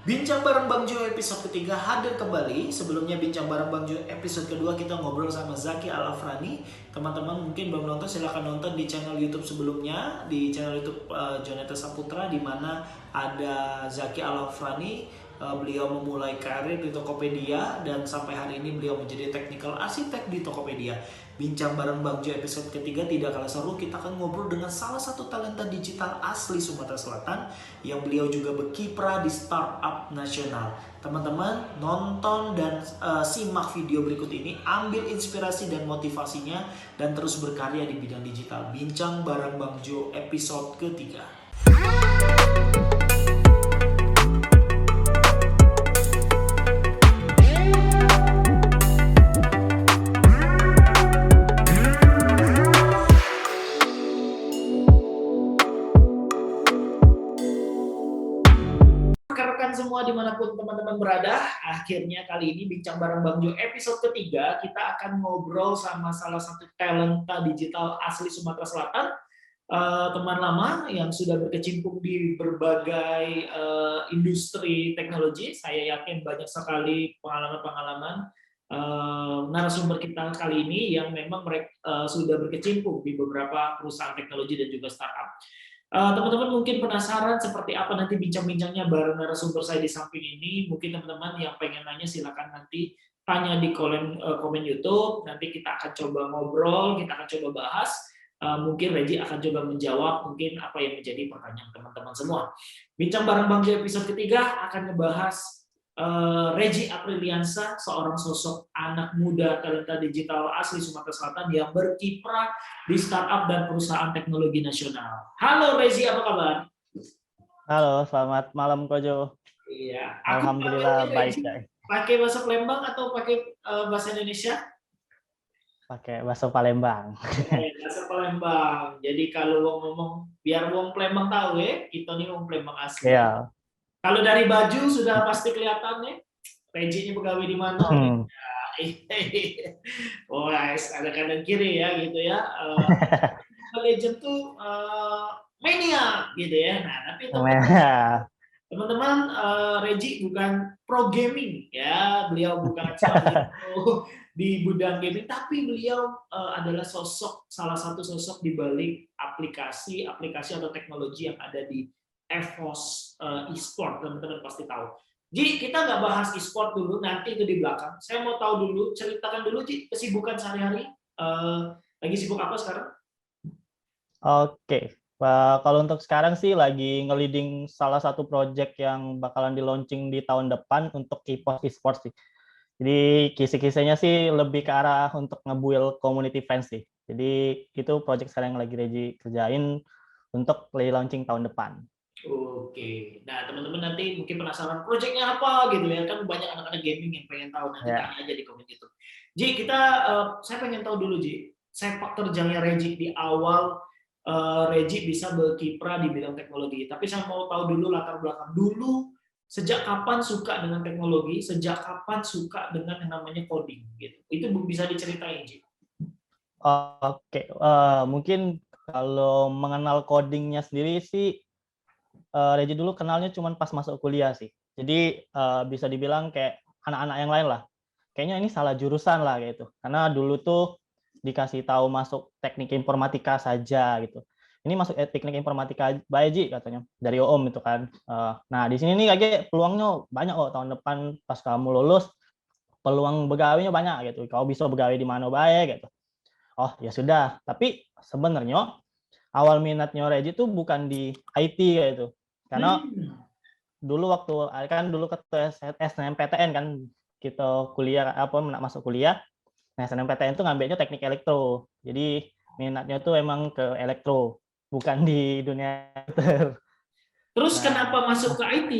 Bincang bareng Bang Jo episode ketiga hadir kembali. Sebelumnya bincang bareng Bang Jo episode kedua kita ngobrol sama Zaki Alafrani. Teman-teman mungkin belum nonton, silahkan nonton di channel YouTube sebelumnya, di channel YouTube Jonathan Saputra, di mana ada Zaki Alafrani. Beliau memulai karir di Tokopedia dan sampai hari ini beliau menjadi technical arsitek di Tokopedia. Bincang bareng Bang Jo episode ketiga tidak kalah seru, kita akan ngobrol dengan salah satu talenta digital asli Sumatera Selatan yang beliau juga berkiprah di startup nasional. Teman-teman nonton dan simak video berikut ini, ambil inspirasi dan motivasinya dan terus berkarya di bidang digital. Bincang bareng Bang Jo episode ketiga. Rekan-rekan semua dimanapun teman-teman berada, akhirnya kali ini bincang bareng Bang Jo episode ketiga kita akan ngobrol sama salah satu talenta digital asli Sumatera Selatan, teman lama yang sudah berkecimpung di berbagai industri teknologi. Saya yakin banyak sekali pengalaman-pengalaman narasumber kita kali ini yang memang mereka sudah berkecimpung di beberapa perusahaan teknologi dan juga startup. Teman-teman mungkin penasaran seperti apa nanti bincang-bincangnya bareng narasumber saya di samping ini. Mungkin teman-teman yang pengen nanya silakan nanti tanya di komen YouTube. Nanti kita akan coba ngobrol, kita akan coba bahas. Mungkin Regi akan coba menjawab mungkin apa yang menjadi pertanyaan teman-teman semua. Bincang bareng Bang Jo episode ketiga akan ngebahas Regi Apriliansa, seorang sosok anak muda talenta digital asli Sumatera Selatan yang berkiprah di startup dan perusahaan teknologi nasional. Halo Rezi, apa kabar? Halo, selamat malam Kojo. Iya, aku Alhamdulillah baik, Rezi guys. pakai bahasa Palembang atau pakai bahasa Indonesia? Pakai bakso Palembang. Bahasa Palembang. Jadi kalau wong ngomong, biar wong Palembang tahu ya, kita nih wong Palembang asli. Iya. Kalau dari baju sudah pasti kelihatan ya, Reji ini pegawai di mana? Hmm. Oh, ada kanan kiri ya gitu ya. Legend tuh mania gitu ya. Nah, tapi teman-teman, Regi bukan pro gaming ya, beliau bukan di bidang gaming, tapi beliau adalah salah satu sosok di balik aplikasi atau teknologi yang ada di EVOS e-sport, teman-teman pasti tahu. Ji, kita nggak bahas e-sport dulu, nanti itu di belakang. Saya mau tahu dulu, ceritakan dulu Ji, kesibukan sehari-hari. Lagi sibuk apa sekarang? Oke. Kalau untuk sekarang sih lagi nge-leading salah satu project yang bakalan di-launching di tahun depan untuk EPOS Esports sih. Jadi kisi-kisinya sih lebih ke arah untuk nge-build community fans sih. Jadi itu project sekarang yang lagi Reji kerjain untuk launching tahun depan. Oke, nah teman-teman nanti mungkin penasaran proyeknya apa gitu ya, kan banyak anak-anak gaming yang pengen tahu, nanti Ya. tanya aja di komen itu. Ji, saya pengen tahu dulu Ji, sepak terjangnya Regi di awal Regi bisa berkiprah di bidang teknologi, tapi saya mau tahu dulu latar belakang dulu, sejak kapan suka dengan teknologi, sejak kapan suka dengan yang namanya coding gitu, itu bisa diceritain Ji. Oke, mungkin kalau mengenal codingnya sendiri sih Regi dulu kenalnya cuma pas masuk kuliah sih. Jadi bisa dibilang kayak anak-anak yang lain lah. Kayaknya ini salah jurusan lah gitu. Karena dulu tuh dikasih tahu masuk teknik informatika saja gitu. Ini masuk teknik informatika Baji katanya dari OOM itu kan. Nah di sini nih kayak peluangnya banyak kok tahun depan pas kamu lulus, peluang begawainya banyak gitu. Kau bisa begawe di mana baik gitu. Oh ya sudah. Tapi sebenarnya awal minatnya Regi tuh bukan di IT gitu. Karena dulu ke SNMPTN kan kita kuliah masuk kuliah. Nah, SNMPTN itu ngambilnya teknik elektro. Jadi minatnya tuh emang ke elektro, bukan di dunia komputer. Terus Nah, kenapa masuk ke IT?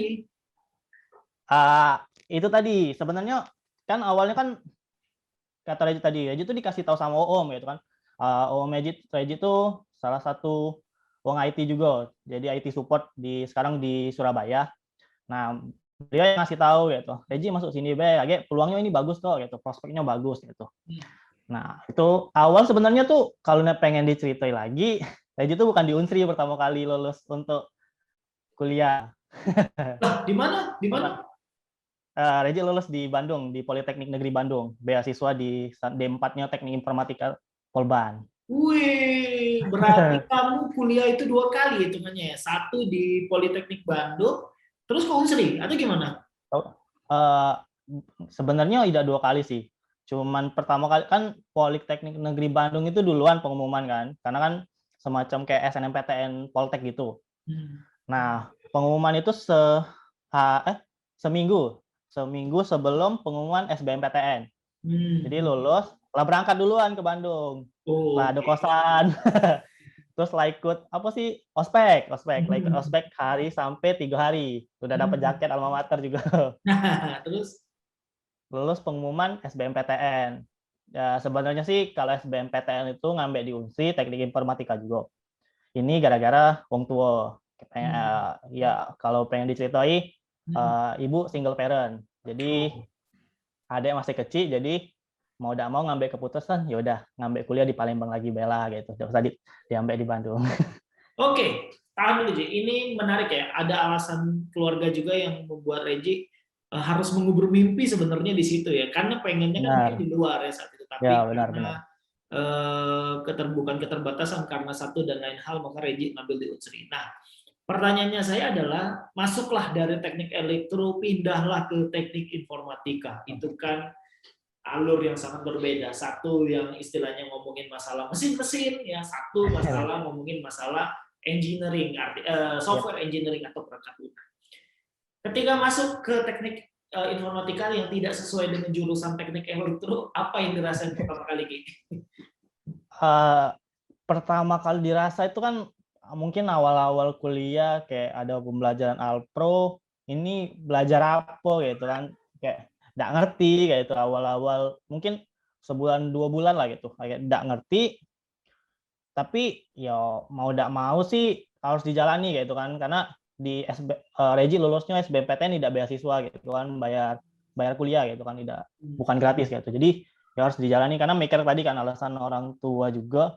itu tadi sebenarnya kan awalnya kan kata Reji tadi, Reji itu dikasih tahu sama OOM gitu kan. OOM Reji itu salah satu uang IT juga. Jadi IT support sekarang di Surabaya. Nah, dia yang ngasih tahu gitu. Reji masuk sini be, agak peluangnya ini bagus kok gitu, prospeknya bagus gitu. Nah, itu awal sebenarnya tuh kalau pengen diceritain lagi, Reji tuh bukan di Unsri pertama kali lulus untuk kuliah. Lah, di mana? Di mana? Reji lulus di Bandung, di Politeknik Negeri Bandung, beasiswa di D4-nya Teknik Informatika Polban. Wih, berarti kamu kuliah itu 2 kali hitungannya ya. Satu di Politeknik Bandung, terus ke Unsri, atau gimana? Uh, Sebenarnya tidak 2 kali sih. Cuman pertama kali kan Politeknik Negeri Bandung itu duluan pengumuman kan, karena kan semacam kayak SNMPTN Poltek gitu. Nah, pengumuman itu seminggu sebelum pengumuman SBMPTN. Jadi lulus, lah berangkat duluan ke Bandung. Lah ada kosan. Terus lah ikut apa sih ospek lah ikut ospek hari sampai 3 hari. Udah dapat jaket alma mater juga. Terus? Lulus pengumuman SBMPTN. Ya sebenarnya sih kalau SBMPTN itu ngambil di Unsri Teknik Informatika juga. Ini gara-gara wong tua. Ya kalau pengen diceritai, ibu single parent. Jadi adek masih kecil, jadi mau tidak mau ngambil keputusan, ya udah ngambil kuliah di Palembang lagi bela gitu. Tidak usah diambil di Bandung. Oke, tahan dulu Ji. Ini menarik ya. Ada alasan keluarga juga yang membuat Reji harus mengubur mimpi sebenarnya di situ ya. Karena pengennya kan mungkin di luar ya saat itu. Tapi ya, karena keterbatasan karena satu dan lain hal, maka Reji ngambil di Unsri. Nah, pertanyaannya saya adalah, masuklah dari teknik elektro, pindahlah ke teknik informatika. Itu kan alur yang sangat berbeda. Satu yang istilahnya ngomongin masalah mesin-mesin, ya satu masalah ngomongin masalah engineering, software engineering atau perangkat lunak. Ketika masuk ke teknik informatika yang tidak sesuai dengan jurusan teknik elektro, apa yang dirasain pertama kali, Ki? Pertama kali dirasa itu kan mungkin awal-awal kuliah kayak ada pembelajaran Alpro, ini belajar apa gitu kan, kayak nggak ngerti kayak itu awal-awal, mungkin sebulan 2 bulan lah gitu, kayak nggak ngerti, tapi ya mau nggak mau sih harus dijalani gitu kan, karena di Reji lulusnya SBMPTN tidak beasiswa gitu kan, bayar kuliah gitu kan, tidak, bukan gratis gitu, jadi ya harus dijalani karena mikir tadi kan alasan orang tua juga,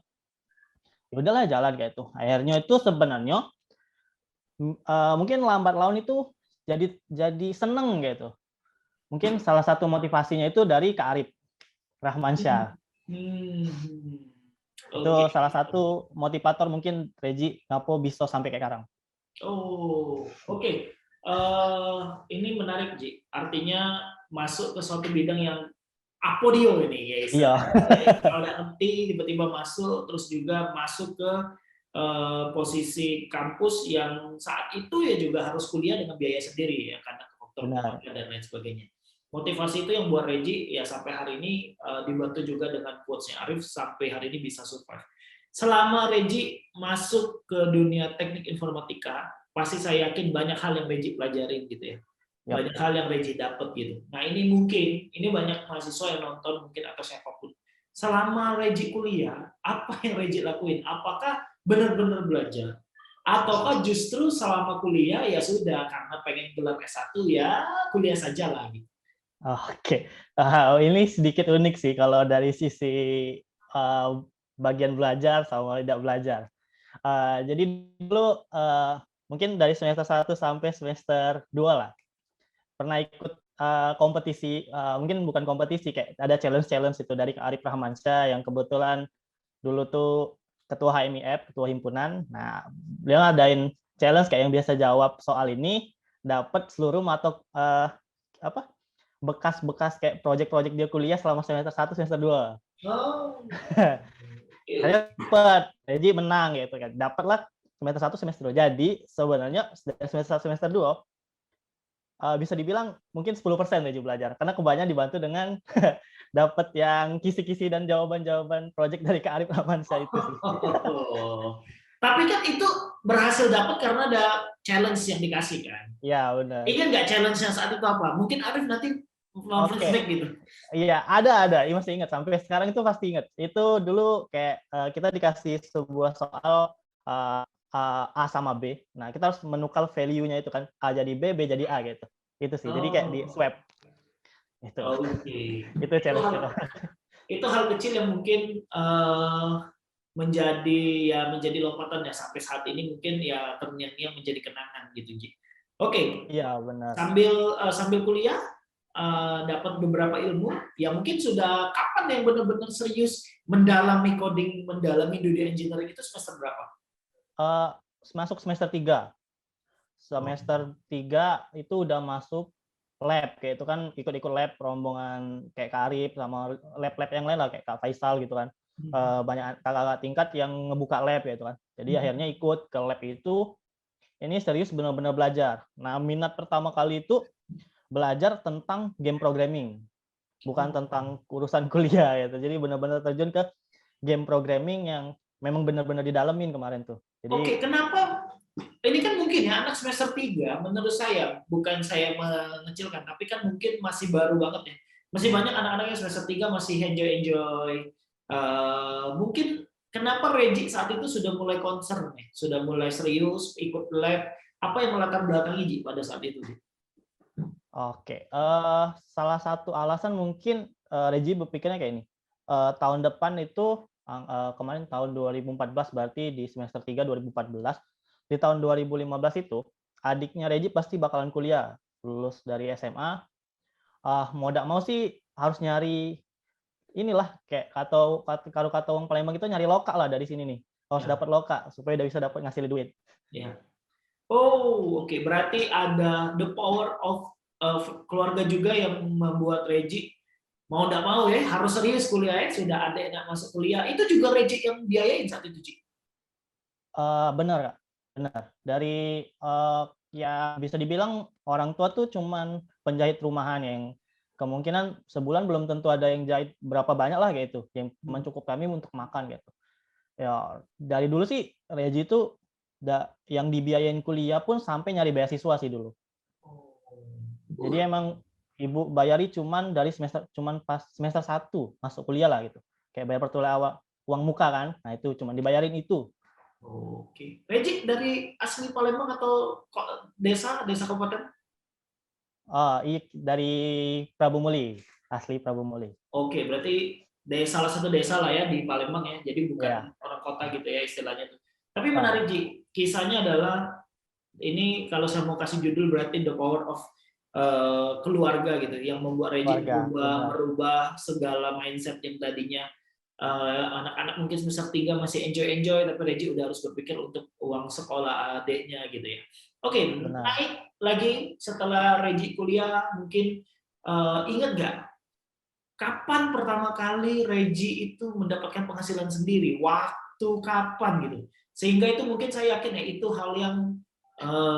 ya udahlah jalan kayak itu. Akhirnya itu sebenarnya mungkin lambat laun itu jadi seneng gitu. Mungkin salah satu motivasinya itu dari Kak Arif Rahmansyah. Itu salah satu motivator mungkin Reji ngapo bisa sampai kayak sekarang. Oh, oke. Ini menarik, Ji. Artinya masuk ke suatu bidang yang apodio ini, ya. Iya. Kalau nanti tiba-tiba masuk, terus juga masuk ke posisi kampus yang saat itu ya juga harus kuliah dengan biaya sendiri ya, karena faktor keluarga dan lain sebagainya. Motivasi itu yang buat Reji ya sampai hari ini dibantu juga dengan quotes-nya Arif sampai hari ini bisa survive. Selama Reji masuk ke dunia teknik informatika, pasti saya yakin banyak hal yang Reji pelajarin gitu ya. Banyak hal yang Reji dapat gitu. Nah ini mungkin, ini banyak mahasiswa yang nonton mungkin atau siapapun. Selama Reji kuliah, apa yang Reji lakuin? Apakah benar-benar belajar? Ataukah justru selama kuliah ya sudah, karena pengen gelar S1 ya kuliah saja lah gitu. Oke, ini sedikit unik sih kalau dari sisi bagian belajar sama tidak belajar. Jadi dulu mungkin dari semester 1 sampai semester 2 lah, pernah ikut kompetisi, mungkin bukan kompetisi, kayak ada challenge itu dari Arif Rahmansyah yang kebetulan dulu tuh ketua HMIF, ketua himpunan. Nah, beliau ngadain challenge kayak yang biasa jawab soal ini, dapat seluruh mata bekas-bekas kayak project-project dia kuliah selama semester 1, semester 2. Saya dapat, Reji menang gitu kan. Dapatlah semester 1, semester 2. Jadi sebenarnya semester 1, semester 2 bisa dibilang mungkin 10% Reji belajar. Karena kebanyakan dibantu dengan dapat yang kisi-kisi dan jawaban-jawaban project dari Kak Arif Rahmansyah itu sih. Tapi kan itu berhasil dapat karena ada challenge yang dikasih kan? Iya, benar. Ingat nggak challenge yang saat itu apa? Mungkin Arif nanti flashback gitu. Iya, ada. Iya, masih ingat. Sampai sekarang itu pasti ingat. Itu dulu kayak kita dikasih sebuah soal A sama B. Nah, kita harus menukar value-nya itu kan. A jadi B, B jadi A gitu. Itu sih. Jadi kayak di swap. Itu. Itu challenge kita. Itu hal kecil yang mungkin menjadi lompatan ya sampai saat ini, mungkin ya terngiang-ngiang menjadi kenangan gitu, Ji. Oke, Iya, benar. sambil kuliah dapat beberapa ilmu, ya mungkin sudah kapan yang benar-benar serius mendalami coding, mendalami dunia engineering itu semester berapa? Eh, Masuk semester 3. Oh. Semester 3 itu udah masuk lab, kayak itu kan ikut-ikut lab rombongan kayak Karib sama lab-lab yang lain lah kayak Kak Faisal gitu kan. Banyak kakak-kakak tingkat yang ngebuka lab gitu kan. Jadi akhirnya ikut ke lab itu, ini serius benar-benar belajar. Nah, minat pertama kali itu belajar tentang game programming, bukan tentang urusan kuliah gitu. Jadi benar-benar terjun ke game programming yang memang benar-benar didalemin kemarin tuh. Oke, Jadi kenapa? Ini kan mungkin ya anak semester 3, menurut saya, bukan saya mengecilkan, tapi kan mungkin masih baru banget ya. Masih banyak anak-anak yang semester 3 masih enjoy-enjoy. Mungkin kenapa Regi saat itu sudah mulai concern nih, sudah mulai serius ikut lab. Apa yang melatar belakangi Ji pada saat itu Ji? oke, salah satu alasan mungkin Reji berpikirnya kayak ini. Tahun depan itu kemarin tahun 2014 berarti di semester 3 2014. Di tahun 2015 itu adiknya Reji pasti bakalan kuliah, lulus dari SMA. Mau tidak mau sih harus nyari inilah kayak kalau kata orang Palembang itu nyari loka lah dari sini nih. Harus Ya, dapat loka supaya udah bisa dapat ngasih duit. ya. Oh, oke. Berarti ada the power of keluarga juga yang membuat Regi mau nggak mau ya harus serius kuliahnya. Sudah ada yang nggak masuk kuliah. Itu juga Regi yang biayain saat itu, Ji. Benar, Kak. Benar. Dari ya bisa dibilang orang tua tuh cuman penjahit rumahan yang kemungkinan sebulan belum tentu ada yang jahit berapa banyak lah kayak itu, yang mencukup kami untuk makan gitu. Ya dari dulu sih Reji itu yang dibiayain kuliah pun sampai nyari beasiswa sih dulu. Jadi Oh. emang ibu bayari cuman pas semester 1 masuk kuliah lah gitu. Kayak bayar per awal uang muka kan. Nah itu cuman dibayarin itu. Oke. Regi dari asli Palembang atau desa kabupaten? Iya dari Prabu Muli, asli Prabu Muli. Oke, berarti salah satu desa lah ya di Palembang ya. Jadi bukan Ya. orang kota gitu ya istilahnya tuh. Tapi menarik Ah, Ji. Kisahnya adalah ini kalau saya mau kasih judul berarti the power of keluarga gitu yang membuat Regi keluarga, benar. merubah segala mindset yang tadinya anak-anak mungkin semester 3 masih enjoy tapi Regi udah harus berpikir untuk uang sekolah adiknya gitu ya. Oke, Benar. naik lagi setelah Regi kuliah mungkin ingat nggak kapan pertama kali Regi itu mendapatkan penghasilan sendiri? Waktu kapan gitu? Sehingga itu mungkin saya yakin ya itu hal yang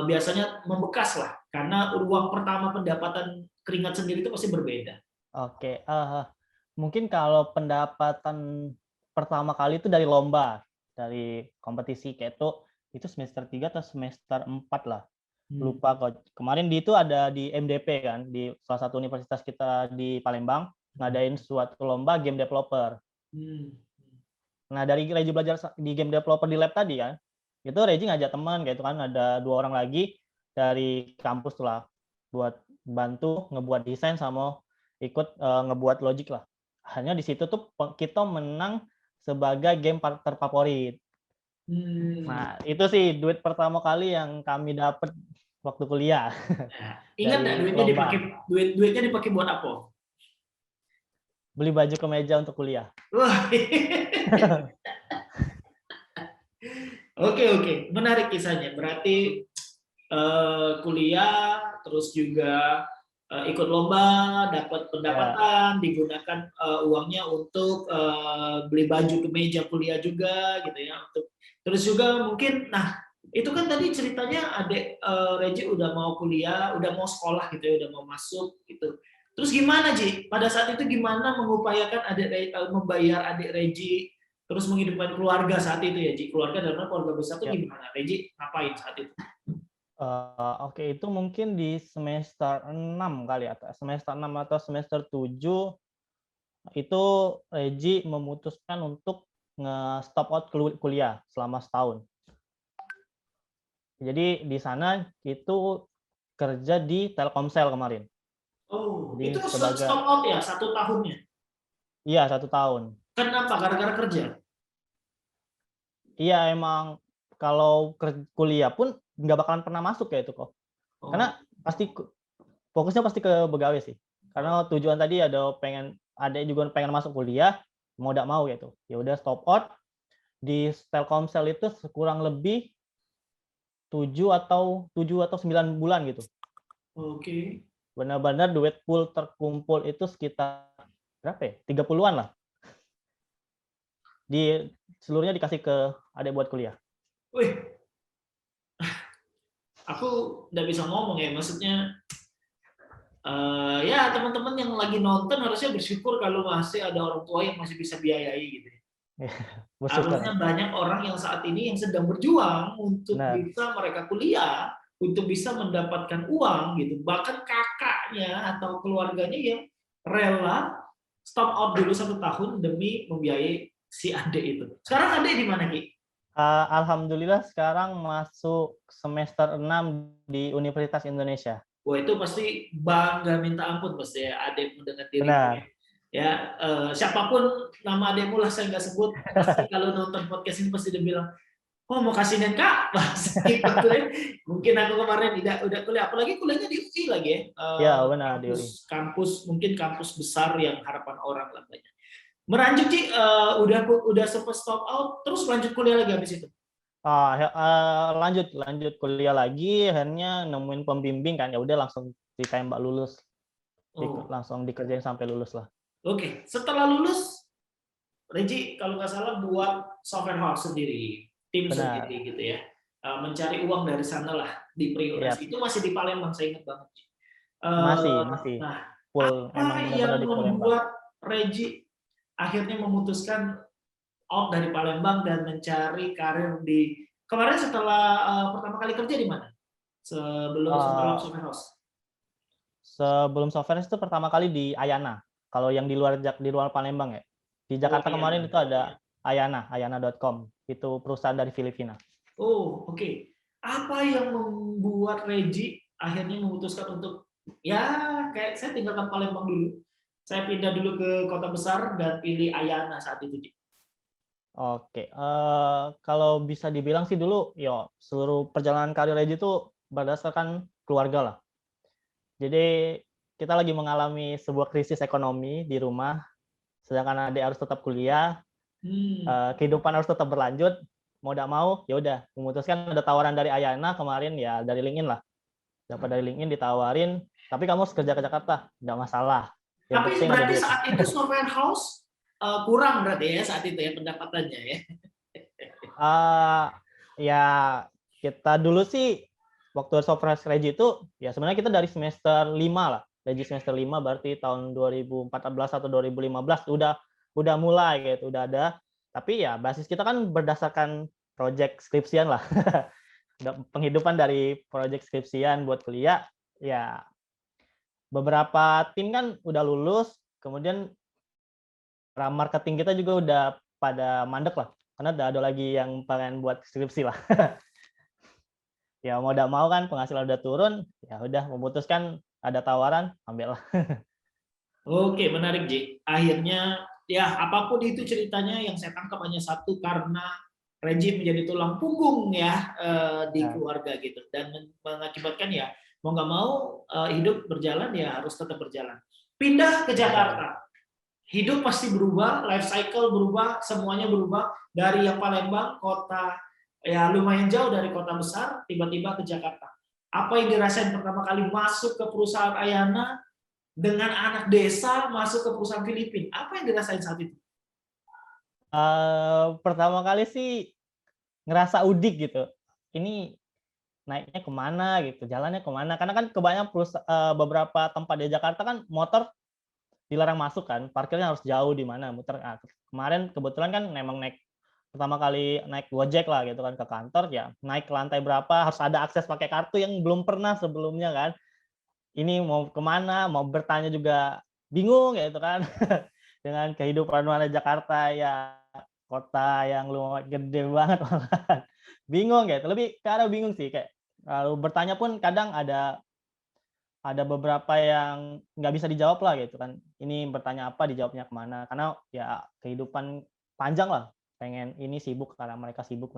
biasanya membekas lah karena uang pertama pendapatan keringat sendiri itu pasti berbeda. Oke, mungkin kalau pendapatan pertama kali itu dari lomba, dari kompetisi kayak itu semester 3 atau semester 4 lah. Lupa kok. Kemarin itu ada di MDP kan, di salah satu universitas kita di Palembang, ngadain suatu lomba game developer. Hmm. Nah, dari Reji belajar di game developer di lab tadi kan, itu Reji ngajak teman kayak itu kan, ada 2 orang lagi dari kampus tuh lah buat bantu ngebuat desain sama ikut ngebuat logic lah. Hanya di situ tuh kita menang sebagai game terfavorit. Hmm. Nah, itu sih duit pertama kali yang kami dapat waktu kuliah Nah, ingat nggak dari duitnya dipakai lomba. duitnya dipakai buat apa? Beli baju kemeja untuk kuliah. Wah. Oke, menarik kisahnya. Berarti kuliah, terus juga ikut lomba, dapat Ya, pendapatan, digunakan uangnya untuk beli baju kemeja kuliah juga, gitu ya. Terus juga mungkin, nah itu kan tadi ceritanya adik Reji udah mau kuliah, udah mau sekolah gitu ya, udah mau masuk gitu. Terus gimana Ji? Pada saat itu gimana mengupayakan membayar adik Reji terus menghidupkan keluarga saat itu ya, Ji. Keluarga dalam keluarga besar itu ya. gimana? Reji ngapain saat itu? Oke, itu mungkin di semester 6 kali atau semester 6 atau semester 7 itu Reji memutuskan untuk nge-stop out kuliah selama setahun. Jadi di sana itu kerja di Telkomsel kemarin. Oh, itu Jadi stop sebagai out ya 1 tahunnya. iya 1 tahun. Kenapa? Gara-gara kerja. Iya emang kalau kuliah pun nggak bakalan pernah masuk ya itu kok. Karena Oh, pasti fokusnya pasti ke begawe sih. Karena tujuan tadi ada juga pengen masuk kuliah, mau tidak mau gitu. Ya udah stop out di Telkomsel itu kurang lebih 7 atau 9 bulan gitu. oke. Benar-benar duit pool terkumpul itu sekitar berapa ya? 30-an lah. Seluruhnya dikasih ke adik buat kuliah. Wih, aku nggak bisa ngomong ya. Maksudnya, ya teman-teman yang lagi nonton harusnya bersyukur kalau masih ada orang tua yang masih bisa biayai gitu ya. Bersyukur Harusnya ya. banyak orang yang saat ini yang sedang berjuang untuk Benar. bisa mereka kuliah, untuk bisa mendapatkan uang gitu. Bahkan kakaknya atau keluarganya yang rela stop out dulu 1 tahun demi membiayai si adik itu. Sekarang adik di mana, Ki? Alhamdulillah sekarang masuk semester 6 di Universitas Indonesia. Wah, itu pasti bangga minta ampun pasti ya adikmu dengan dirimu ya. Benar. Ya, siapapun nama adikmu lah saya nggak sebut, pasti kalau nonton podcast ini pasti dia bilang, oh mau kasihin kak, pasti betul. Mungkin aku kemarin tidak udah kuliah, apalagi kuliahnya di UI lagi ya. Ya, benar di UI. Kampus mungkin kampus besar yang harapan orang lah banyak. Melanjut Ci, udah sempat stop out, terus lanjut kuliah lagi habis itu. Lanjut kuliah lagi, akhirnya nemuin pembimbing kan, ya udah langsung ditembak lulus, Oh, langsung dikerjain sampai lulus lah. oke. Setelah lulus, Reji kalau nggak salah buat software house sendiri, tim Benar. sendiri gitu ya. Mencari uang dari sana lah di Priores. Ya, Itu masih di Palembang, saya ingat banget. masih Nah, full, apa emang benar-benar yang di Palembang. membuat Reji akhirnya memutuskan out dari Palembang dan mencari karir di kemarin setelah pertama kali kerja di mana? Setelah Eh, software house. Sebelum software itu pertama kali di Ayana. Kalau yang di luar Palembang ya. Di Oh Jakarta iya. kemarin itu ada ayana.com. Itu perusahaan dari Filipina. Oh oke. Apa yang membuat Reji akhirnya memutuskan untuk ya kayak saya tinggalkan Palembang dulu. Saya pindah dulu ke kota besar dan pilih Ayana saat itu. Ji. Oke, kalau bisa dibilang sih dulu, seluruh perjalanan karir Reji itu berdasarkan keluarga lah. Jadi kita lagi mengalami sebuah krisis ekonomi di rumah, sedangkan adik harus tetap kuliah, Hmm. kehidupan harus tetap berlanjut. Mau tidak mau, ya udah memutuskan ada tawaran dari Ayana kemarin ya dari LinkedIn lah. Dapat dari LinkedIn ditawarin, tapi kamu harus kerja ke Jakarta, tidak masalah. Yang Tapi penting ada berarti duit. saat itu software house kurang berarti ya saat itu ya pendapatannya ya. Uh, ya kita dulu sih waktu software Regi itu ya sebenarnya kita dari semester 5 lah. Regi semester 5 berarti tahun 2014 atau 2015 udah mulai gitu, udah ada. Tapi ya basis kita kan berdasarkan project skripsian lah. Penghidupan dari project skripsian buat kuliah ya beberapa tim kan udah lulus, kemudian marketing kita juga udah pada mandek lah, karena udah ada lagi yang pengen buat skripsi lah. Ya mau udah mau kan penghasilan udah turun, ya udah memutuskan ada tawaran, ambil lah. Oke, menarik Ji. Akhirnya ya apapun itu ceritanya yang saya tangkap hanya satu karena rejim menjadi tulang punggung ya di Nah, keluarga gitu dan mengakibatkan ya mau nggak mau hidup berjalan ya harus tetap berjalan. Pindah ke benar. Jakarta, hidup pasti berubah, life cycle berubah, semuanya berubah dari yang Palembang kota ya lumayan jauh dari kota besar tiba-tiba ke Jakarta. Apa yang dirasain pertama kali masuk ke perusahaan Ayana dengan anak desa masuk ke perusahaan Filipina? Apa yang dirasain saat itu? Pertama kali sih ngerasa udik gitu. Ini naiknya kemana gitu, jalannya kemana? Karena kan kebanyakan beberapa tempat di Jakarta kan motor dilarang masuk kan, parkirnya harus jauh di mana muter. Nah, kemarin kebetulan kan memang pertama kali naik Gojek lah gitu kan ke kantor, ya naik ke lantai berapa harus ada akses pakai kartu yang belum pernah sebelumnya kan. Ini mau kemana, mau bertanya juga bingung gitu kan. Dengan kehidupan mana Jakarta ya kota yang lumayan gede banget malah. Bingung gitu, lebih ke arah bingung sih kayak lalu bertanya pun kadang ada beberapa yang nggak bisa dijawab lah gitu kan. Ini bertanya apa, dijawabnya kemana. Karena ya kehidupan panjang lah. Pengen ini sibuk, karena mereka sibuk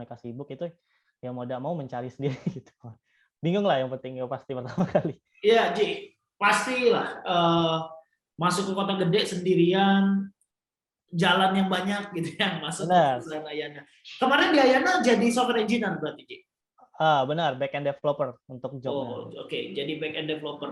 itu ya mau tidak mau mencari sendiri gitu. bingung lah yang penting ya pasti pertama kali. Iya, Ji, pastilah masuk ke kota gede sendirian, jalan yang banyak gitu ya, masuk ke Benar. perusahaan Ayana. Kemarin di Ayana jadi software engineer berarti, Ji? Benar, back end developer untuk jobnya. Oh, oke, jadi back end developer.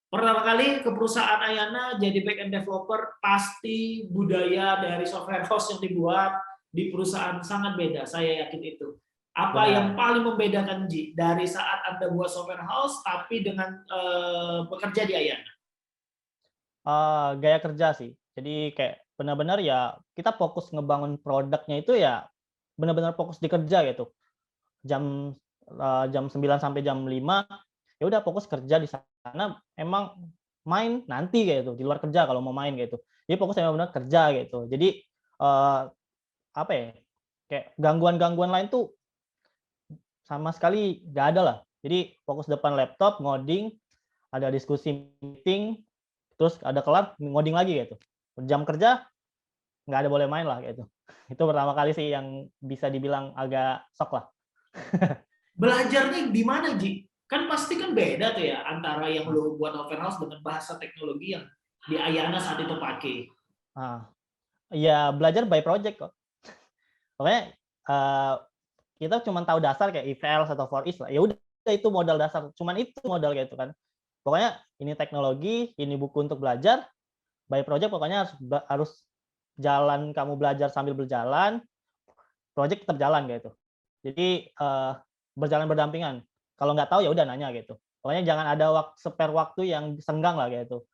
Pertama kali ke perusahaan Ayana jadi back end developer, pasti budaya dari software house yang dibuat di perusahaan sangat beda, saya yakin itu. Apa yang Benar. paling membedakan, Ji, dari saat Anda buat software house tapi dengan bekerja di Ayana? Gaya kerja sih. Jadi kayak benar-benar ya kita fokus ngebangun produknya itu ya benar-benar fokus di kerja gitu. Jam 9 sampai jam 5 ya udah fokus kerja di sana, emang main nanti kayak gitu, di luar kerja kalau mau main gitu. Jadi fokus benar-benar kerja gitu. Jadi apa ya, kayak gangguan-gangguan lain tuh sama sekali nggak ada lah. Jadi fokus depan laptop, ngoding, ada diskusi meeting, terus ada kelar ngoding lagi gitu. Jam kerja nggak ada boleh main lah gitu. Itu pertama kali sih yang bisa dibilang agak shock lah. Belajarnya di mana, Ji? Kan pasti kan beda tuh ya antara yang lo buat open house dengan bahasa teknologi yang di Ayana saat itu pakai. Nah, ya belajar by project kok. Pokoknya kita cuma tahu dasar kayak if else atau for each lah. Ya udah itu modal dasar. Cuman itu modal kayak itu kan. Pokoknya ini teknologi, ini buku untuk belajar. By project pokoknya harus jalan, kamu belajar sambil berjalan, project tetap jalan gitu. Jadi berjalan berdampingan. Kalau nggak tahu ya udah nanya gitu. Pokoknya jangan ada spare waktu yang senggang lah gitu.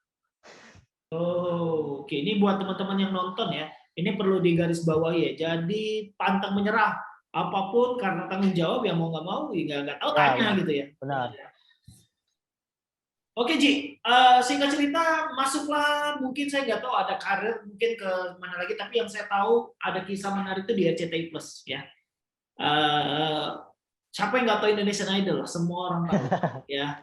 Oh, oke. Ini buat teman-teman yang nonton ya. Ini perlu digarisbawahi ya. Jadi pantang menyerah. Apapun karena tanggung jawab ya mau nggak mau, ya nggak tahu Ya tanya benar. gitu ya. Benar. Oke, Ji. Singkat cerita, masuklah. Mungkin saya nggak tahu ada karir, mungkin ke mana lagi. Tapi yang saya tahu ada kisah menarik itu di RCTI Plus ya. Eh, Siapa yang nggak tahu Indonesian Idol? Semua orang tahu ya.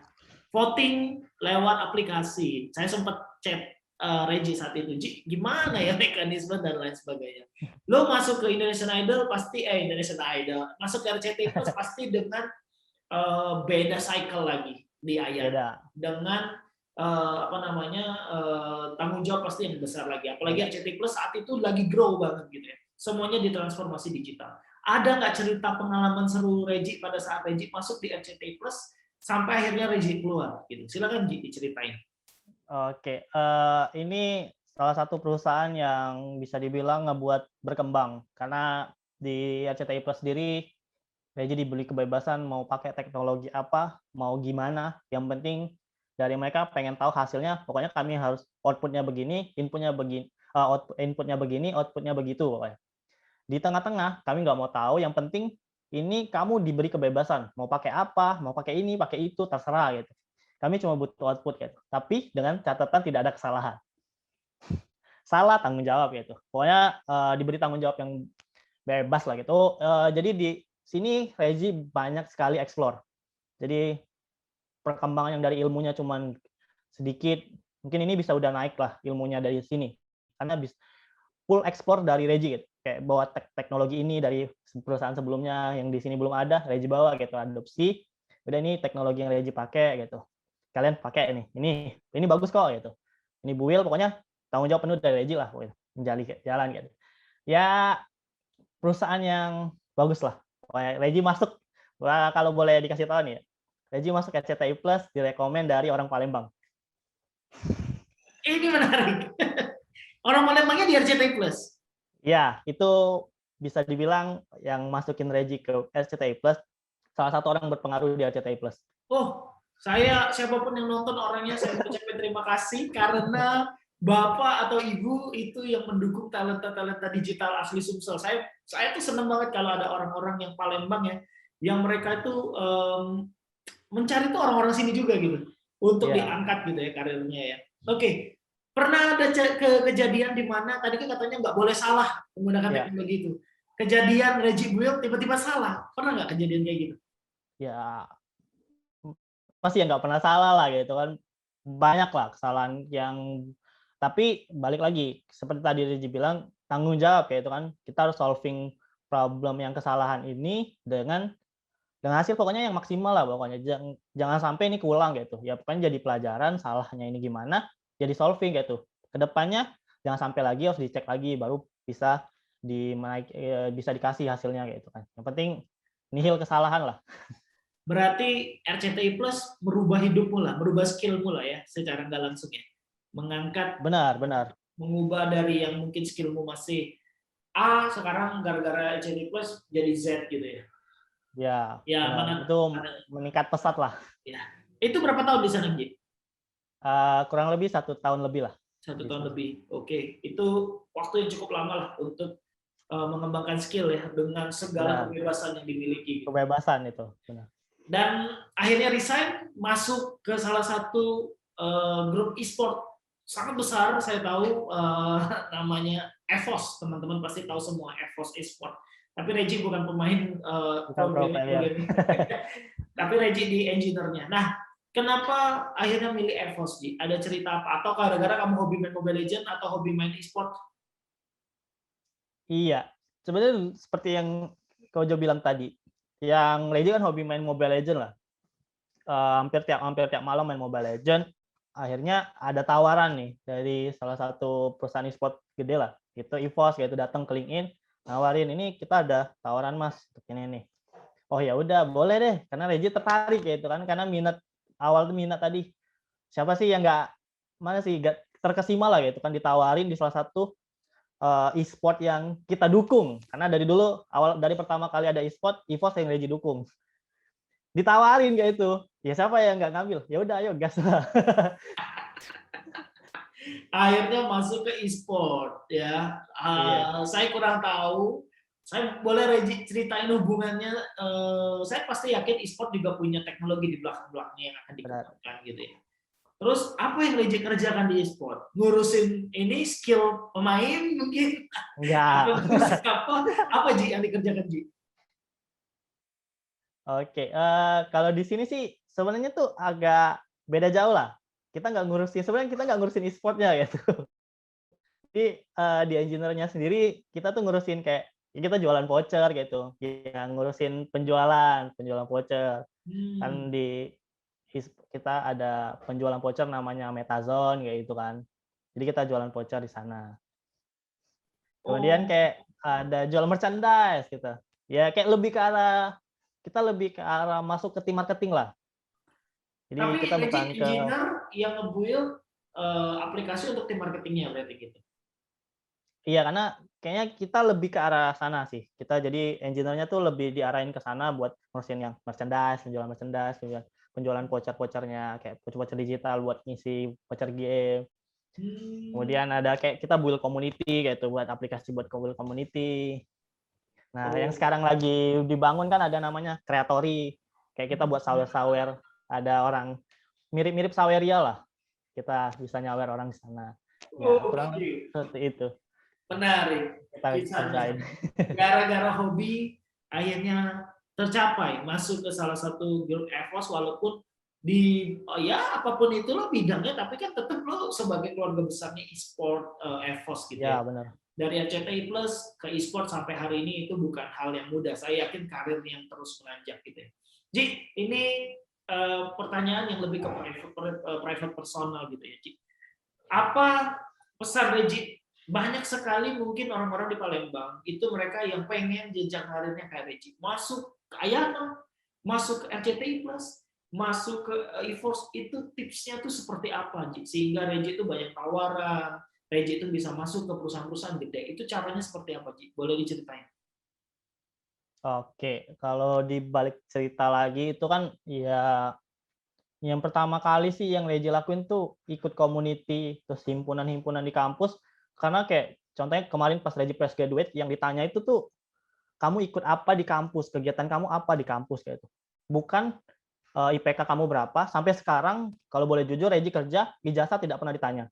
Voting lewat aplikasi. Saya sempat chat Regi saat itu, Ji, gimana ya mekanisme dan lain sebagainya. Lo masuk ke Indonesian Idol pasti Indonesian Idol, masuk ke RCTI Plus pasti dengan beda cycle lagi di Ayana, dengan apa namanya tanggung jawab pasti yang besar lagi. Apalagi RCTI Plus saat itu lagi grow banget gitu ya. Semuanya ditransformasi digital. Ada nggak cerita pengalaman seru Regi pada saat Regi masuk di RCTI Plus sampai akhirnya Regi keluar gitu? Silakan Ji diceritain. Oke, ini salah satu perusahaan yang bisa dibilang ngebuat berkembang karena di RCTI Plus sendiri Reji diberi kebebasan mau pakai teknologi apa, mau gimana, yang penting dari mereka pengen tahu hasilnya, pokoknya kami harus outputnya begini, inputnya begini, inputnya begini, outputnya begitu pokoknya. Di tengah-tengah kami nggak mau tahu, yang penting ini kamu diberi kebebasan, mau pakai apa, mau pakai ini, pakai itu, terserah gitu. Kami cuma butuh output gitu, tapi dengan catatan tidak ada kesalahan. Salah tanggung jawab gitu. Pokoknya diberi tanggung jawab yang bebas lah gitu. Jadi di sini Regi banyak sekali explore. Jadi perkembangan yang dari ilmunya cuman sedikit, mungkin ini bisa udah naik lah ilmunya dari sini. Karena bisa full explore dari Regi gitu. Kayak bawa teknologi ini dari perusahaan sebelumnya yang di sini belum ada, Regi bawa gitu, adopsi. Udah ini teknologi yang Regi pakai gitu. Kalian pakai ini bagus kok gitu. Ini buil, pokoknya tanggung jawab penuh dari Regi lah, jalan gitu. Ya perusahaan yang bagus lah. Regi masuk, kalau boleh dikasih tahu nih ya, Regi masuk RCTI Plus direkomend dari orang Palembang. Ini menarik. Orang Palembangnya di RCTI Plus. Ya, itu bisa dibilang yang masukin Regi ke RCTI Plus, salah satu orang berpengaruh di RCTI Plus. Oh, saya siapapun yang nonton orangnya saya ucapkan terima kasih karena Bapak atau Ibu itu yang mendukung talenta-talenta digital asli Sumsel. Saya tuh seneng banget kalau ada orang-orang yang Palembang ya, yang mereka itu mencari tuh orang-orang sini juga gitu untuk diangkat gitu ya karirnya ya. Oke. Pernah ada kejadian di mana tadi kan katanya nggak boleh salah menggunakan teknologi itu. Kejadian Regi build tiba-tiba salah. Pernah nggak kejadian kayak gitu? Ya, pasti ya nggak pernah salah lah gitu kan. Banyak lah kesalahan yang, tapi balik lagi seperti tadi Regi bilang, tanggung jawab kayak itu kan, kita harus solving problem yang kesalahan ini dengan dengan hasil pokoknya yang maksimal lah pokoknya. Jangan sampai ini keulang gitu. Ya pokoknya jadi pelajaran salahnya ini gimana, jadi solving gitu. Kedepannya jangan sampai lagi, harus dicek lagi baru bisa bisa dikasih hasilnya gitu kan. Yang penting nihil kesalahan lah. Berarti RCTI Plus merubah hidupmu lah, merubah skillmu lah ya, secara nggak langsung ya. Mengangkat, Benar, benar. mengubah dari yang mungkin skillmu masih A, sekarang gara-gara RCTI Plus jadi Z gitu ya. Ya, Ya, benar. mana, Itu meningkat pesat lah. ya. Itu berapa tahun di sana, Ji? Kurang lebih 1 tahun lebih lah. 1 tahun lebih. Oke, itu waktu yang cukup lama lah untuk mengembangkan skill ya, dengan segala Benar. kebebasan yang dimiliki. Kebebasan itu. Benar. Dan akhirnya resign, masuk ke salah satu grup e-sport sangat besar, saya tahu, namanya EVOS. Teman-teman pasti tahu semua EVOS e-sport. Tapi Reggie bukan pemain Bukan pro player. tapi Reggie di engineer-nya. Nah, kenapa akhirnya milih EVOS, Ji? Ada cerita apa? Atau gara-gara kamu hobi main Mobile Legends atau hobi main e-sport? Iya, sebenarnya seperti yang kau Jo bilang tadi, yang Legend kan hobi main Mobile Legend lah. Hampir tiap malam main Mobile Legend. Akhirnya ada tawaran nih dari salah satu perusahaan e-sport gede lah, gitu EVOS gitu, datang ke LinkedIn, nawarin ini kita ada tawaran Mas untuk ini nih. Oh ya udah boleh deh, karena Reggie tertarik gitu kan, karena awal tuh minat tadi. Siapa sih yang nggak terkesima lah gitu kan, ditawarin di salah satu e-sport yang kita dukung, karena dari dulu dari pertama kali ada e-sport, EVOS yang Reggie dukung. Ditawarin kayak itu, ya siapa yang nggak ngambil? Ya udah ayo gas lah. Akhirnya masuk ke e-sport ya. Iya. Saya kurang tahu. Saya boleh Reggie ceritain hubungannya. Saya pasti yakin e-sport juga punya teknologi di belakang-belakangnya yang akan dikembangkan gitu ya. Terus apa yang Reggie kerjakan di e-sport? Ngurusin ini skill pemain mungkin? Enggak. Apa Ji yang dikerjakan Ji? Oke, kalau di sini sih sebenarnya tuh agak beda jauh lah. Sebenarnya kita nggak ngurusin e-sport-nya gitu. Jadi di engineer-nya sendiri kita tuh ngurusin kayak ya kita jualan voucher gitu, yang ngurusin penjualan voucher. Kan kita ada penjualan voucher namanya Metazone kayak gitu kan. Jadi kita jualan voucher di sana. Kemudian kayak ada jual merchandise gitu. Ya kayak kita lebih ke arah masuk ke tim marketing lah. Jadi Tapi kita bukan ke engineer yang nge-build aplikasi untuk tim marketingnya berarti gitu. Iya, karena kayaknya kita lebih ke arah sana sih. Kita jadi engineer-nya tuh lebih diarahin ke sana buat ngurusin yang penjualan merchandise, penjualan voucher-vouchernya kayak voucher digital buat ngisi voucher game. Kemudian ada kayak kita build community kayak itu, buat aplikasi buat build community. Nah, yang sekarang lagi dibangun kan ada namanya Creatory. Kayak kita buat sawer-sawer, ada orang mirip-mirip Saweria lah. Kita bisa nyawer orang di sana. Ya, kurang lebih seperti itu. Menarik. Gara-gara hobi akhirnya tercapai masuk ke salah satu grup EVOS, walaupun ya apapun itulah bidangnya, tapi kan tetap lo sebagai keluarga besarnya e-sport EVOS gitu ya. Benar. Dari RCTI Plus ke e-sport sampai hari ini itu bukan hal yang mudah. Saya yakin karir yang terus menanjak gitu ya. Ji, ini pertanyaan yang lebih ke private personal gitu ya, Ji. Apa pesan Reggie? Banyak sekali mungkin orang-orang di Palembang itu mereka yang pengen jenjang karirnya kayak Reggie, masuk ke Ayana, masuk ke RCTI Plus, masuk ke EVOS. Itu tipsnya tuh seperti apa, Ji? Sehingga Reggie itu banyak tawaran, Reggie itu bisa masuk ke perusahaan-perusahaan gede. Itu caranya seperti apa, Ji? Boleh diceritain? Oke, kalau dibalik cerita lagi itu kan ya yang pertama kali sih yang Reggie lakuin tuh ikut community, terus himpunan-himpunan di kampus. Karena kayak contohnya kemarin pas Reggie fresh graduate yang ditanya itu tuh, kamu ikut apa di kampus, kegiatan kamu apa di kampus kayak itu. Bukan IPK kamu berapa, sampai sekarang kalau boleh jujur Reggie kerja, ijazah tidak pernah ditanya.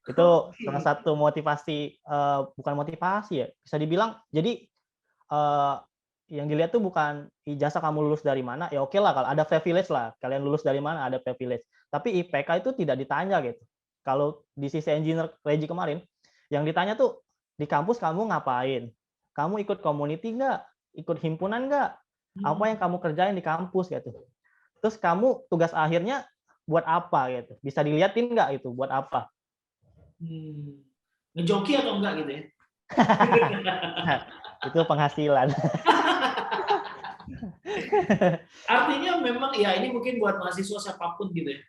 Itu salah satu motivasi, bukan motivasi ya, bisa dibilang. Jadi yang dilihat tuh bukan ijazah kamu lulus dari mana, ya oke lah kalau ada privilege lah, kalian lulus dari mana ada privilege. Tapi IPK itu tidak ditanya gitu. Kalau di sisi engineer Reggie kemarin, yang ditanya tuh di kampus kamu ngapain? Kamu ikut community nggak? ikut himpunan nggak? Apa Hmm. yang kamu kerjain di kampus gitu. Terus kamu tugas akhirnya buat apa gitu? Bisa dilihatin nggak itu buat apa? Ngejoki atau enggak gitu ya? Itu penghasilan. Artinya memang ya ini mungkin buat mahasiswa siapapun gitu ya.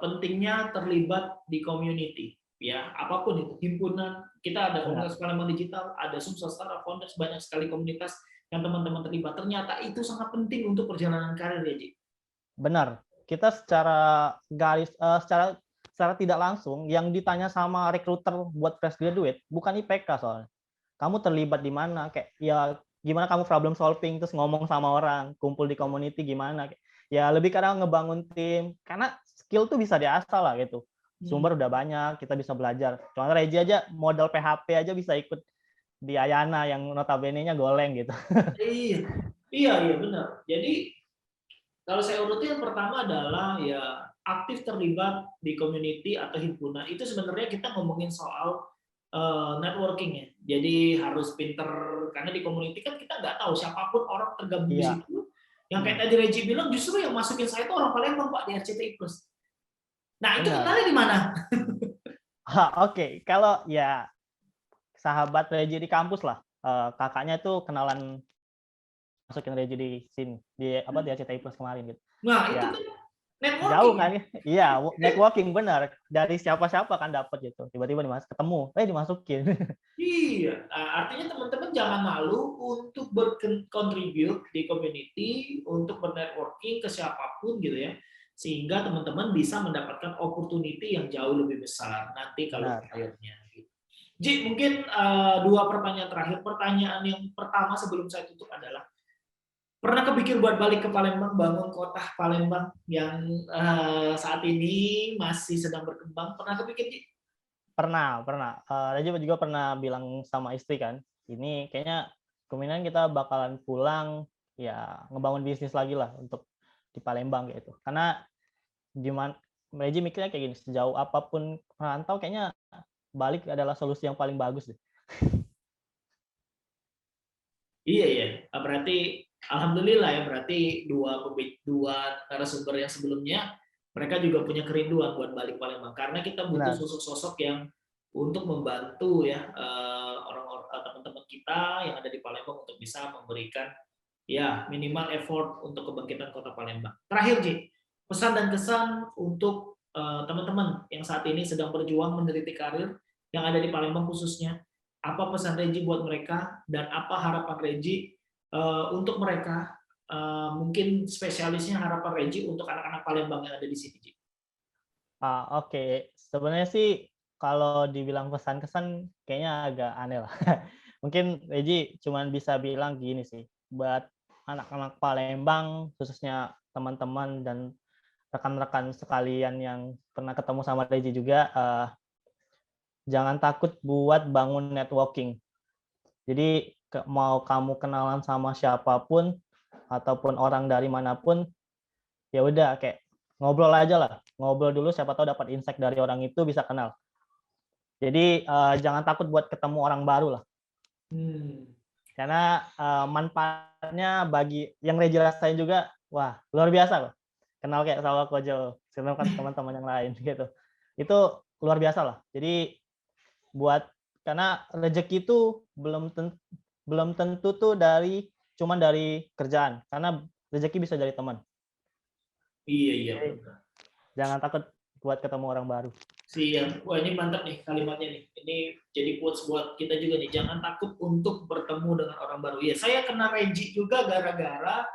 Pentingnya terlibat di community ya, apapun itu, himpunan, kita ada Benar, Komunitas Palembang Digital, ada Sumsel Startup Founders, banyak sekali komunitas yang teman-teman terlibat. Ternyata itu sangat penting untuk perjalanan karir ya, Ji. benar. Kita secara tidak langsung yang ditanya sama recruiter buat fresh graduate bukan IPK soalnya. Kamu terlibat di mana? Kayak ya gimana kamu problem solving, terus ngomong sama orang, kumpul di community gimana? Ya lebih kadang ngebangun tim, karena skill tuh bisa diasah lah gitu. Sumber udah banyak, kita bisa belajar. Contohnya Reji aja modal PHP aja bisa ikut di Ayana yang notabene-nya goleng gitu. Iya, iya, iya benar. Jadi kalau saya urutin yang pertama adalah ya aktif terlibat di community atau himpunan. Itu sebenarnya kita ngomongin soal networking ya. Jadi harus pinter karena di community kan kita nggak tahu siapapun orang tergabung di Iya. situ. Yang kayak tadi Reggie bilang justru yang masukin saya itu orang Palembang Pak di RCTI Plus. Nah itu Benar. kenalnya di mana? Oke. Kalau ya sahabat Reji di kampus lah. Kakaknya itu kenalan masukin Reji di sini di RCTI Plus kemarin gitu. Nah itu Ya kan jauh networking ya. kan ya. Iya, networking benar. Dari siapa-siapa kan dapat gitu. Tiba-tiba ketemu, dimasukin. Iya, artinya teman-teman jangan malu untuk berkontribut di community, untuk bernetworking ke siapapun gitu ya, sehingga teman-teman bisa mendapatkan opportunity yang jauh lebih besar nanti kalau Benar. akhirnya. Gitu. Ji, mungkin dua pertanyaan terakhir. Pertanyaan yang pertama sebelum saya tutup adalah, pernah kepikir buat balik ke Palembang, bangun kota Palembang yang saat ini masih sedang berkembang? Pernah kepikir, Ji? Pernah. Raja juga pernah bilang sama istri kan, ini kayaknya kemungkinan kita bakalan pulang ya ngebangun bisnis lagi lah untuk di Palembang gitu. Karena gimana Reji mikirnya kayak gini, sejauh apapun merantau kayaknya balik adalah solusi yang paling bagus deh. Iya ya, berarti alhamdulillah ya, berarti dua narasumber yang sebelumnya mereka juga punya kerinduan buat balik Palembang karena kita butuh Benar. sosok-sosok yang untuk membantu ya orang-orang teman-teman kita yang ada di Palembang untuk bisa memberikan ya minimal effort untuk kebangkitan kota Palembang. Terakhir Ji, pesan dan kesan untuk teman-teman yang saat ini sedang berjuang meneliti karir yang ada di Palembang khususnya, apa pesan Reji buat mereka dan apa harapan Reji untuk mereka, mungkin spesialisnya harapan Reji untuk anak-anak Palembang yang ada di sini, Ji. Oke. Sebenarnya sih kalau dibilang pesan kesan kayaknya agak aneh lah. Mungkin Reji cuman bisa bilang gini sih, buat anak-anak Palembang khususnya teman-teman dan rekan-rekan sekalian yang pernah ketemu sama Reji juga, jangan takut buat bangun networking. Jadi mau kamu kenalan sama siapapun ataupun orang dari manapun, ya udah kayak ngobrol aja lah. Ngobrol dulu, siapa tahu dapat insight dari orang itu, bisa kenal. Jadi jangan takut buat ketemu orang baru lah. Karena manfaatnya bagi yang Reji rasain juga, wah luar biasa loh. Kenal kayak Sawah Kojo, kenal kan teman-teman yang lain gitu. Itu luar biasa lah. Jadi buat karena rezeki itu belum tentu tuh cuman dari kerjaan, karena rezeki bisa dari teman. Iya, iya. Jadi, jangan takut buat ketemu orang baru. Siap. Wah ini mantap nih kalimatnya nih. Ini jadi quotes buat kita juga nih. Jangan takut untuk bertemu dengan orang baru. Ya saya kenal Reji juga gara-gara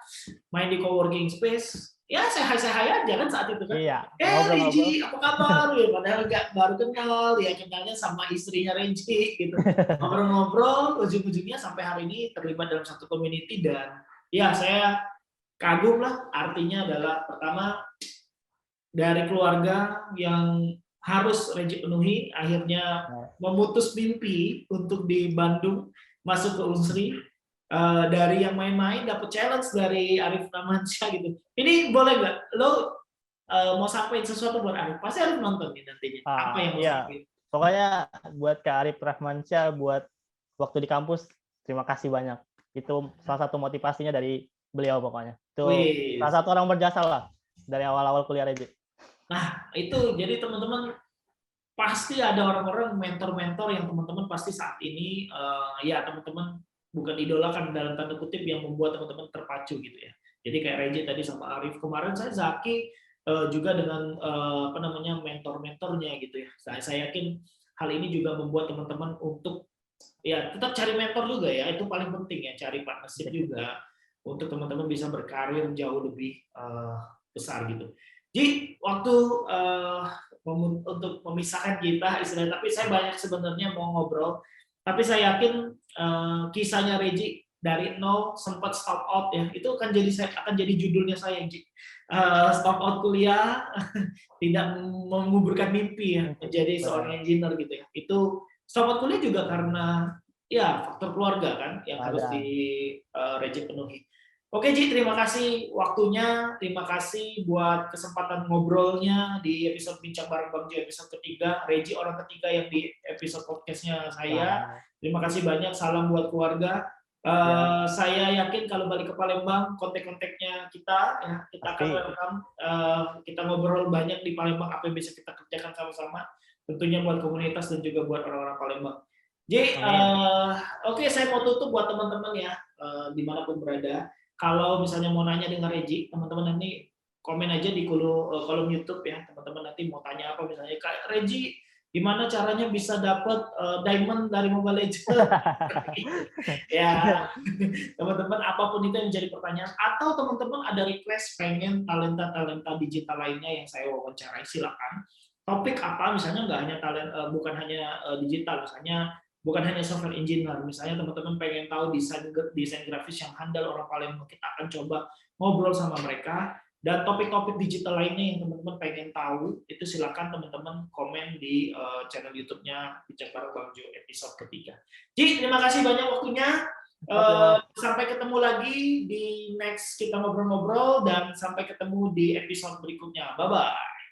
main di coworking space. Ya sehat-sehat aja kan saat itu kan. Iya, ngobrol-ngobrol. Reji, apa kabar? Ya, padahal nggak baru kenal. Ya kenalnya sama istrinya Reji gitu. Ngobrol-ngobrol, ujung-ujungnya sampai hari ini terlibat dalam satu community dan ya saya kagum lah. Artinya adalah pertama dari keluarga yang harus Reji penuhi, akhirnya memutus mimpi untuk di Bandung masuk ke Unsri. Dari yang main-main dapat challenge dari Arif Ramansyah gitu. Ini boleh nggak lo mau sampaikan sesuatu buat Arif? Pasti Arif nonton nih nantinya. Apa yang mau Iya, sampaikan? pokoknya buat Kak Arif Rahmansyah, buat waktu di kampus, terima kasih banyak. Itu salah satu motivasinya dari beliau pokoknya. Itu Wih. salah satu orang berjasa lah dari awal-awal kuliah Reji. Nah, itu jadi teman-teman pasti ada orang-orang mentor-mentor yang teman-teman pasti saat ini ya teman-teman bukan idolakan dalam tanda kutip yang membuat teman-teman terpacu gitu ya. Jadi kayak Reji tadi sama Arif kemarin, saya Zaki juga dengan apa namanya mentor-mentornya gitu ya. Saya yakin hal ini juga membuat teman-teman untuk ya tetap cari mentor juga ya, itu paling penting ya, cari partnership juga untuk teman-teman bisa berkarir jauh lebih besar gitu. Jadi waktu untuk memisahkan kita istilahnya, tapi saya banyak sebenarnya mau ngobrol, tapi saya yakin kisahnya Reji dari nol sempat stop out ya, itu akan jadi judulnya saya, stop out kuliah tidak menguburkan mimpi ya menjadi seorang engineer gitu ya. Itu stop out kuliah juga karena ya faktor keluarga kan yang harus di Reji penuhi. Oke Ji, terima kasih waktunya, terima kasih buat kesempatan ngobrolnya di episode Bincang Bareng Bang Jo episode ketiga, Reji orang ketiga yang di episode podcastnya saya. Terima kasih banyak, salam buat keluarga. Saya yakin kalau balik ke Palembang, kontak-kontaknya kita, ya, kita akan welcome, kita ngobrol banyak di Palembang, apa yang bisa kita kerjakan sama-sama, tentunya buat komunitas dan juga buat orang-orang Palembang. Jadi, oke, saya mau tutup buat teman-teman ya, dimanapun berada. Kalau misalnya mau nanya dengan Reji, teman-teman nanti komen aja di kolom YouTube ya, teman-teman nanti mau tanya apa misalnya, Kak Reji, gimana caranya bisa dapat diamond dari Mobile Legends? Ya, teman-teman apapun itu yang menjadi pertanyaan, atau teman-teman ada request pengen talenta-talenta digital lainnya yang saya wawancarai, silakan. Topik apa misalnya nggak hanya bukan hanya digital, misalnya bukan hanya software engineer, misalnya teman-teman pengen tahu desain grafis yang handal orang Palembang, kita akan coba ngobrol sama mereka. Dan topik-topik digital lainnya yang teman-teman pengen tahu, itu silakan teman-teman komen di channel YouTube-nya Bincang Bareng Bang Jo episode ketiga. Ji, terima kasih banyak waktunya. Sampai ketemu lagi di next kita ngobrol-ngobrol, dan sampai ketemu di episode berikutnya. Bye-bye.